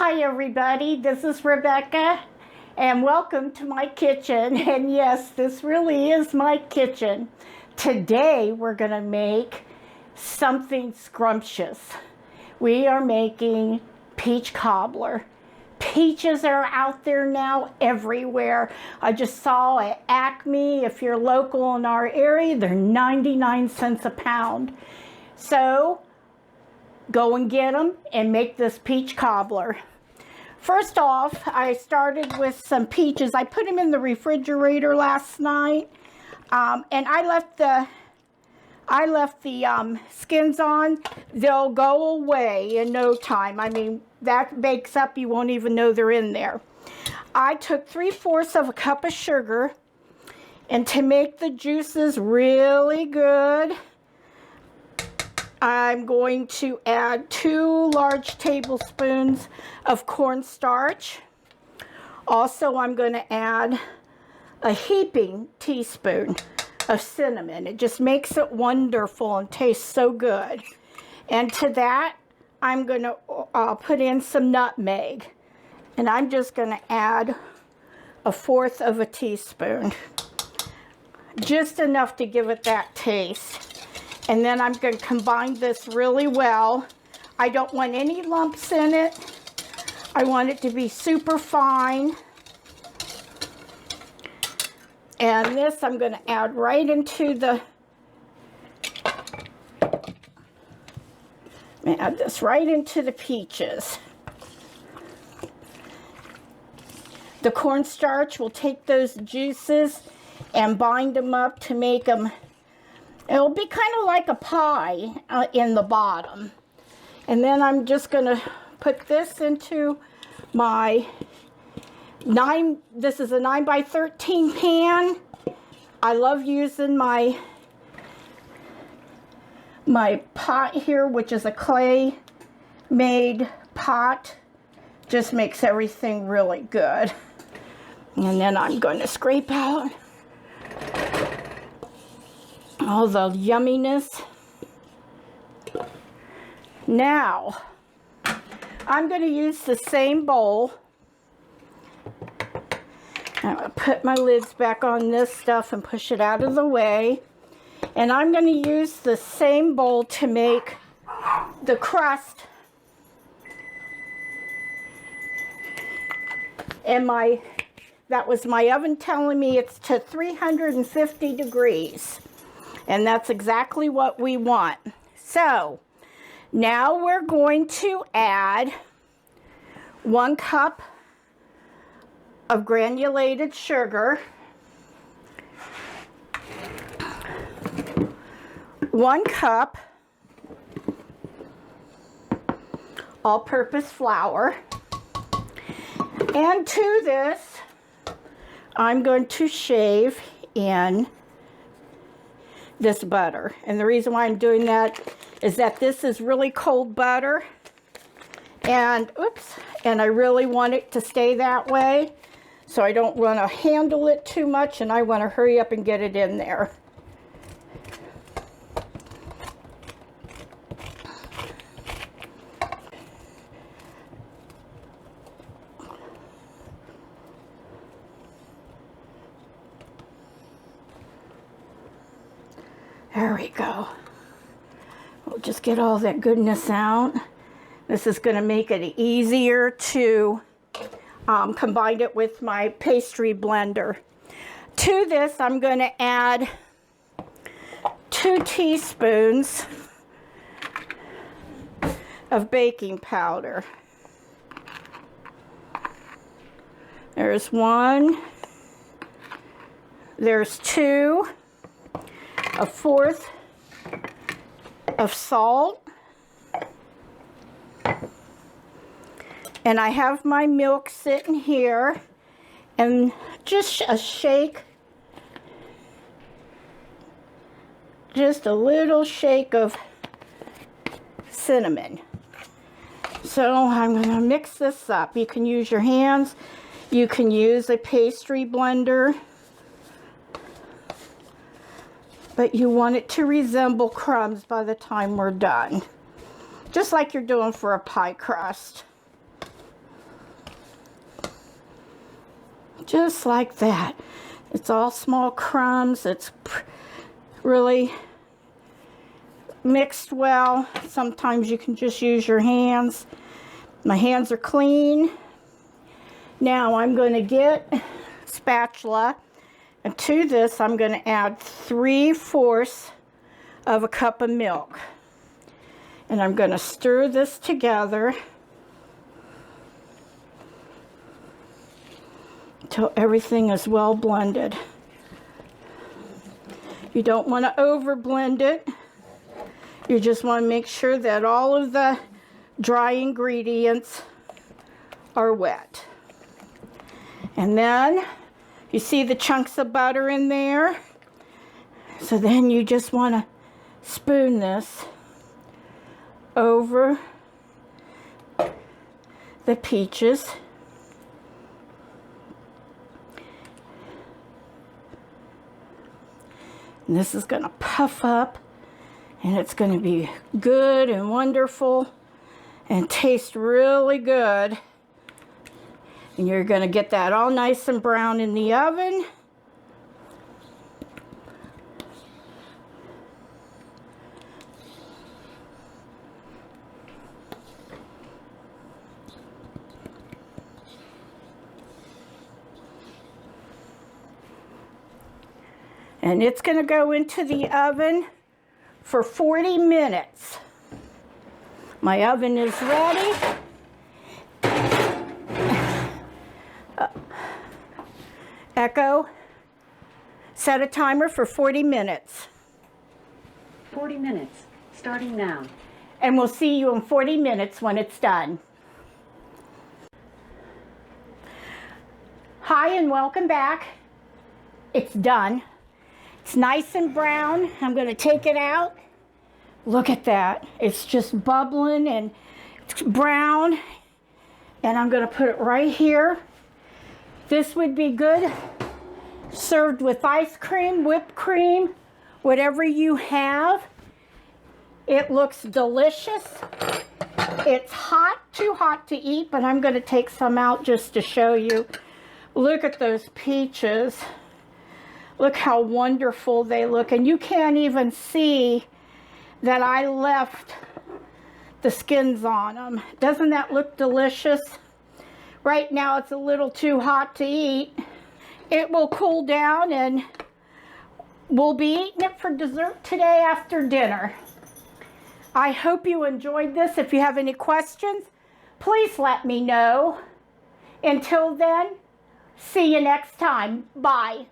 Hi everybody, this is Rebecca and welcome to my kitchen. And yes, this really is my kitchen. Today we're going to make something scrumptious. We are making peach cobbler. Peaches are out there now everywhere. I just saw at Acme, if you're local in our area, they're 99 cents a pound. So go and get them and make this peach cobbler. First off, I started with some peaches. I put them in the refrigerator last night, and I left the skins on. They'll go away in no time. I mean, that bakes up, you won't even know they're in there. I took 3/4 of a cup of sugar, and to make the juices really good, I'm going to add 2 large tablespoons of cornstarch. Also, I'm going to add a heaping teaspoon of cinnamon. It just makes it wonderful and tastes so good. And to that, I'm going to put in some nutmeg. And I'm just going to add 1/4 of a teaspoon. Just enough to give it that taste. And then I'm going to combine this really well. I don't want any lumps in it. I want it to be super fine. And this I'm going to add right into the, peaches. The cornstarch will take those juices and bind them up to make them. It'll be kind of like a pie in the bottom. And then I'm just going to put this into my this is a 9x13 pan. I love using my pot here, which is a clay made pot. Just makes everything really good. And then I'm going to scrape out all the yumminess. Now, I'm going to use the same bowl. I'm going to put my lids back on this stuff and push it out of the way. And I'm going to use the same bowl to make the crust. And that was my oven telling me it's to 350 degrees. And that's exactly what we want. So now we're going to add 1 cup of granulated sugar, 1 cup all-purpose flour, and to this I'm going to shave in this butter. And the reason why I'm doing that is that this is really cold butter, and I really want it to stay that way, so I don't want to handle it too much, and I want to hurry up and get it in there. There we go. We'll just get all that goodness out. This is going to make it easier to combine it with my pastry blender. To this, I'm going to add 2 teaspoons of baking powder. There's 1. There's 2. 1/4 of salt, and I have my milk sitting here, and just a shake, just a little shake of cinnamon. So I'm going to mix this up. You can use your hands, you can use a pastry blender, but you want it to resemble crumbs by the time we're done. Just like you're doing for a pie crust. Just like that. It's all small crumbs. It's really mixed well. Sometimes you can just use your hands. My hands are clean. Now I'm going to get a spatula, and to this I'm going to add 3/4 of a cup of milk. And I'm going to stir this together until everything is well blended. You don't want to over blend it. You just want to make sure that all of the dry ingredients are wet. And then you see the chunks of butter in there. So then you just want to spoon this over the peaches. And this is going to puff up, and it's going to be good and wonderful and taste really good. And you're going to get that all nice and brown in the oven. And it's going to go into the oven for 40 minutes. My oven is ready. Echo, set a timer for 40 minutes. 40 minutes, starting now. And we'll see you in 40 minutes when it's done. Hi and welcome back. It's done. It's nice and brown. I'm going to take it out. Look at that. It's just bubbling and it's brown. And I'm going to put it right here. This would be good served with ice cream, whipped cream, whatever you have. It looks delicious. It's hot, too hot to eat, but I'm going to take some out just to show you. Look at those peaches. Look how wonderful they look. And you can't even see that I left the skins on them. Doesn't that look delicious? Right now it's a little too hot to eat. It will cool down and we'll be eating it for dessert today after dinner. I hope you enjoyed this. If you have any questions, please let me know. Until then, see you next time. Bye.